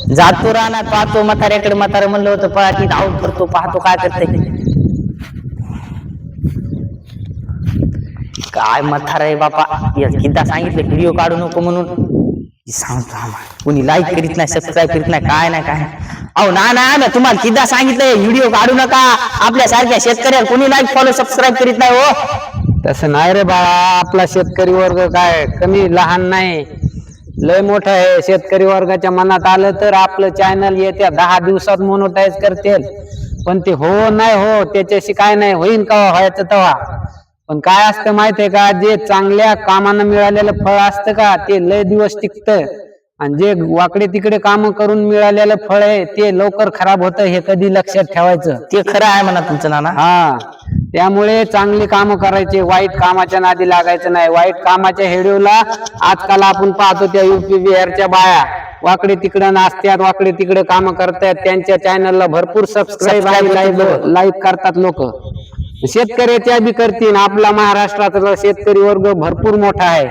जातो रानात पाहतो म्हाताऱ्याकडे, म्हातारा म्हणलं होतं पळाटी धावून करतो, पाहतो काय करते. काय म्हातारा आहे बापा, किती सांगितलं व्हिडिओ काढू नको म्हणून. सांगतो कोणी लाईक करीत नाही, सबस्क्राईब करीत नाही, काय नाही काय. अहो ना तुम्हाला किती सांगितलंय व्हिडिओ काढू नका. आपल्या सारख्या शेतकऱ्याला कोणी लाईक फॉलो सबस्क्राईब करीत नाही हो. तसं नाही रे बाळा, आपला शेतकरी वर्ग काय कमी लहान नाही, लय मोठा आहे. शेतकरी वर्गाच्या मनात आलं तर आपलं चॅनल येत्या 10 दिवसात मोनोटाईज करतील. पण ते हो नाही हो, त्याच्याशी काय नाही, होईन का व्हायचं तेव्हा. पण काय असतं माहितीये का, जे चांगल्या कामानं मिळालेलं फळ असतं का ते लय दिवस टिकतं, आणि जे वाकडे तिकडे काम करून मिळालेलं फळ आहे ते लवकर खराब होतं. हे कधी लक्षात ठेवायचं. ते खरं आहे म्हणा तुमचं नाना. हा, त्यामुळे चांगली कामं करायचे, वाईट कामाच्या नादी लागायचं नाही. वाईट कामाच्या हेडूला आजकाल आपण पाहतो त्या UP बिहारच्या बाया वाकडे तिकडे नाचतात, वाकडे तिकडे काम करतात. त्यांच्या चॅनलला भरपूर सबस्क्राईब आणि लाईक करतात लोक. शेतकऱ्याच्या बी करतील. आपला महाराष्ट्रातला शेतकरी वर्ग भरपूर मोठा आहे.